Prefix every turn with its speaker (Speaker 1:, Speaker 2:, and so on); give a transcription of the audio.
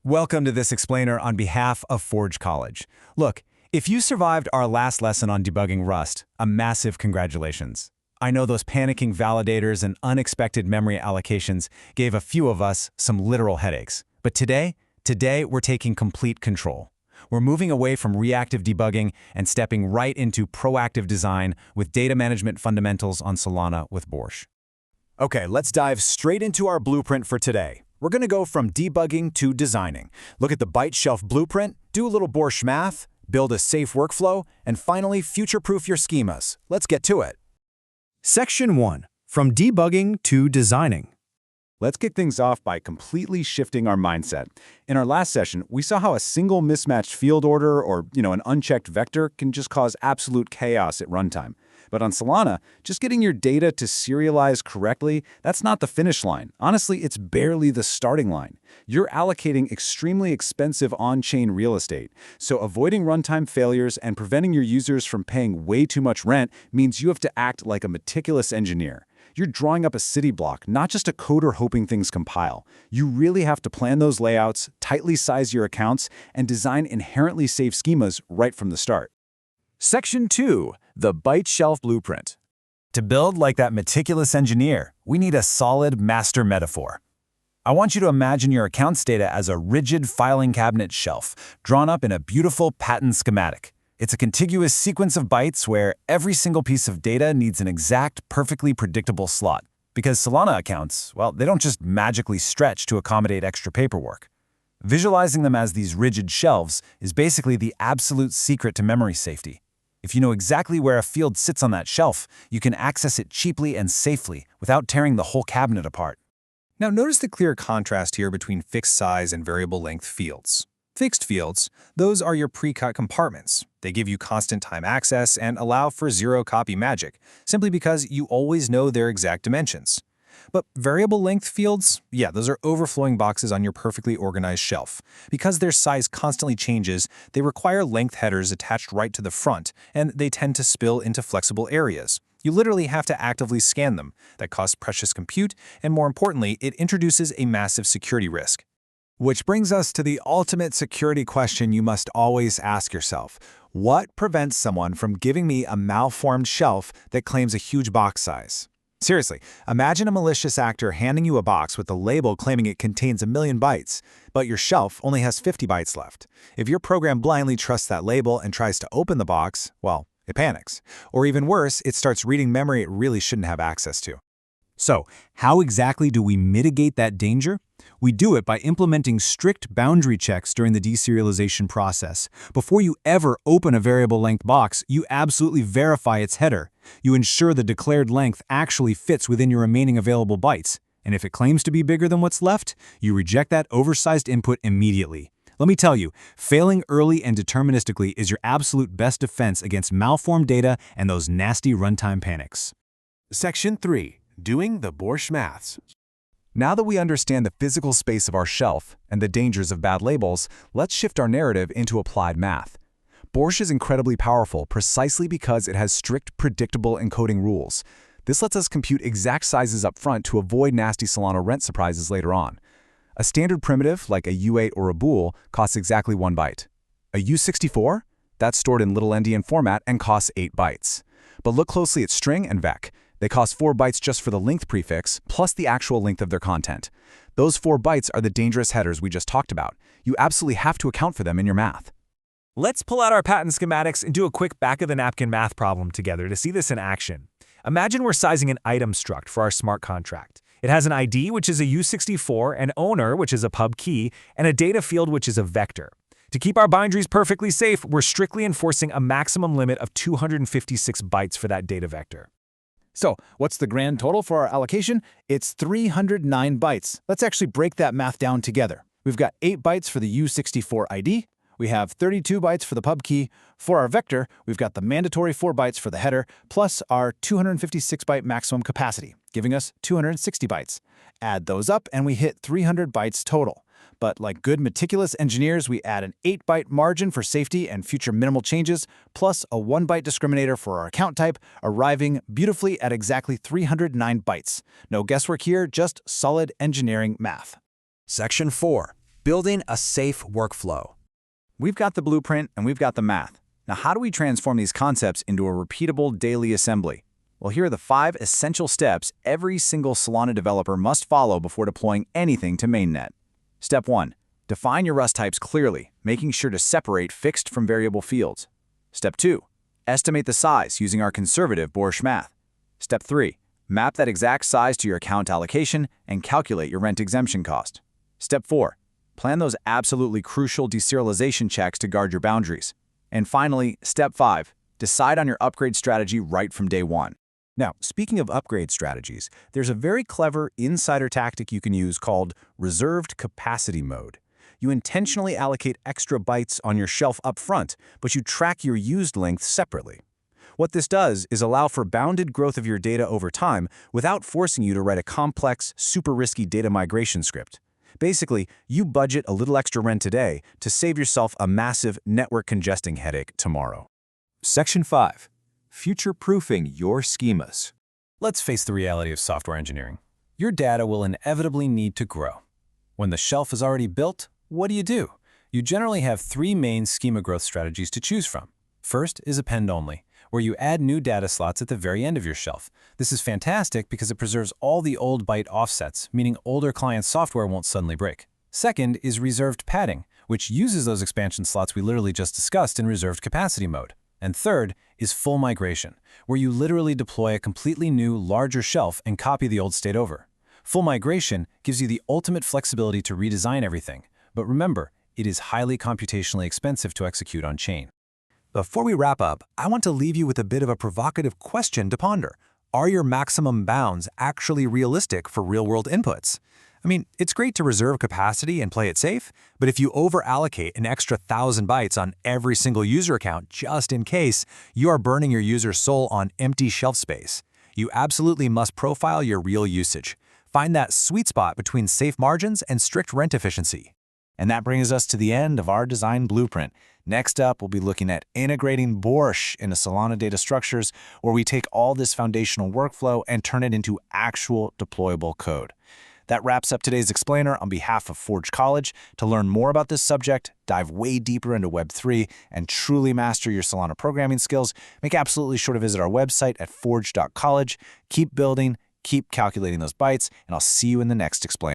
Speaker 1: Welcome to this explainer on behalf of Forge College. Look, if you survived our last lesson on debugging Rust, a massive congratulations. I know those panicking validators and unexpected memory allocations gave a few of us some literal headaches. But today we're taking complete control. We're moving away from reactive debugging and stepping right into proactive design with data management fundamentals on Solana with Borsh. Okay, let's dive straight into our blueprint for today. We're going to go from debugging to designing. Look at the Byte-Shelf blueprint, do a little Borsh math, build a safe workflow, and finally future-proof your schemas. Let's get to it.
Speaker 2: Section 1. From debugging to designing.
Speaker 3: Let's kick things off by completely shifting our mindset. In our last session, we saw how a single mismatched field order or, an unchecked vector can just cause absolute chaos at runtime. But on Solana, just getting your data to serialize correctly, that's not the finish line. Honestly, it's barely the starting line. You're allocating extremely expensive on-chain real estate. So avoiding runtime failures and preventing your users from paying way too much rent means you have to act like a meticulous engineer. You're drawing up a city block, not just a coder hoping things compile. You really have to plan those layouts, tightly size your accounts, and design inherently safe schemas right from the start.
Speaker 1: Section 2. The Byte-Shelf blueprint. To build like that meticulous engineer, we need a solid master metaphor. I want you to imagine your accounts data as a rigid filing cabinet shelf, drawn up in a beautiful pattern schematic. It's a contiguous sequence of bytes where every single piece of data needs an exact, perfectly predictable slot. Because Solana accounts, well, they don't just magically stretch to accommodate extra paperwork. Visualizing them as these rigid shelves is basically the absolute secret to memory safety. If you know exactly where a field sits on that shelf, you can access it cheaply and safely without tearing the whole cabinet apart.
Speaker 2: Now notice the clear contrast here between fixed size and variable length fields. Fixed fields, those are your pre-cut compartments. They give you constant time access and allow for zero-copy magic, simply because you always know their exact dimensions. But variable length fields, those are overflowing boxes on your perfectly organized shelf. Because their size constantly changes, they require length headers attached right to the front, and they tend to spill into flexible areas. You literally have to actively scan them. That costs precious compute, and more importantly, it introduces a massive security risk.
Speaker 1: Which brings us to the ultimate security question you must always ask yourself. What prevents someone from giving me a malformed shelf that claims a huge box size? Seriously, imagine a malicious actor handing you a box with a label claiming it contains 1,000,000 bytes, but your shelf only has 50 bytes left. If your program blindly trusts that label and tries to open the box, well, it panics. Or even worse, it starts reading memory it really shouldn't have access to. So, how exactly do we mitigate that danger? We do it by implementing strict boundary checks during the deserialization process. Before you ever open a variable length box, you absolutely verify its header. You ensure the declared length actually fits within your remaining available bytes. And if it claims to be bigger than what's left, you reject that oversized input immediately. Let me tell you, failing early and deterministically is your absolute best defense against malformed data and those nasty runtime panics.
Speaker 4: Section 3. Doing the Borsh maths.
Speaker 1: Now that we understand the physical space of our shelf and the dangers of bad labels, let's shift our narrative into applied math. Borsh is incredibly powerful precisely because it has strict, predictable encoding rules. This lets us compute exact sizes up front to avoid nasty Solana rent surprises later on. A standard primitive, like a U8 or a bool, costs exactly 1 byte. A U64? That's stored in little endian format and costs 8 bytes. But look closely at string and vec. They cost 4 bytes just for the length prefix, plus the actual length of their content. Those 4 bytes are the dangerous headers we just talked about. You absolutely have to account for them in your math.
Speaker 5: Let's pull out our pattern schematics and do a quick back-of-the-napkin math problem together to see this in action. Imagine we're sizing an item struct for our smart contract. It has an ID, which is a U64, an owner, which is a pub key, and a data field, which is a vector. To keep our boundaries perfectly safe, we're strictly enforcing a maximum limit of 256 bytes for that data vector.
Speaker 3: So, what's the grand total for our allocation? It's 309 bytes. Let's actually break that math down together. We've got 8 bytes for the U64 ID. We have 32 bytes for the pub key. For our vector, we've got the mandatory 4 bytes for the header, plus our 256 byte maximum capacity, giving us 260 bytes. Add those up and we hit 300 bytes total. But like good meticulous engineers, we add an 8-byte margin for safety and future minimal changes, plus a 1-byte discriminator for our account type, arriving beautifully at exactly 309 bytes. No guesswork here, just solid engineering math.
Speaker 4: Section 4.
Speaker 1: building a safe workflow.
Speaker 3: We've got the blueprint and we've got the math. Now, how do we transform these concepts into a repeatable daily assembly? Well, here are the 5 essential steps every single Solana developer must follow before deploying anything to mainnet. Step 1. Define your Rust types clearly, making sure to separate fixed from variable fields. Step 2. Estimate the size using our conservative Borsh math. Step 3. Map that exact size to your account allocation and calculate your rent exemption cost. Step 4. Plan those absolutely crucial deserialization checks to guard your boundaries. And finally, Step 5. Decide on your upgrade strategy right from day 1.
Speaker 2: Now, speaking of upgrade strategies, there's a very clever insider tactic you can use called reserved capacity mode. You intentionally allocate extra bytes on your shelf up front, but you track your used length separately. What this does is allow for bounded growth of your data over time without forcing you to write a complex, super risky data migration script. Basically, you budget a little extra rent today to save yourself a massive network congesting headache tomorrow.
Speaker 5: Section 5. Future-proofing your schemas.
Speaker 2: Let's face the reality of software engineering. Your data will inevitably need to grow. When the shelf is already built, what do? You generally have 3 main schema growth strategies to choose from. First is append-only, where you add new data slots at the very end of your shelf. This is fantastic because it preserves all the old byte offsets, meaning older client software won't suddenly break. Second is reserved padding, which uses those expansion slots we literally just discussed in reserved capacity mode. And third is full migration, where you literally deploy a completely new, larger shelf and copy the old state over. Full migration gives you the ultimate flexibility to redesign everything, but remember, it is highly computationally expensive to execute on chain.
Speaker 1: Before we wrap up, I want to leave you with a bit of a provocative question to ponder. Are your maximum bounds actually realistic for real-world inputs? I mean, it's great to reserve capacity and play it safe, but if you over-allocate an extra 1,000 bytes on every single user account just in case, you are burning your user's soul on empty shelf space. You absolutely must profile your real usage. Find that sweet spot between safe margins and strict rent efficiency. And that brings us to the end of our design blueprint. Next up, we'll be looking at integrating Borsh into Solana data structures, where we take all this foundational workflow and turn it into actual deployable code. That wraps up today's explainer on behalf of Forge College. To learn more about this subject, dive way deeper into Web3, and truly master your Solana programming skills, make absolutely sure to visit our website at forge.college. Keep building, keep calculating those bytes, and I'll see you in the next explainer.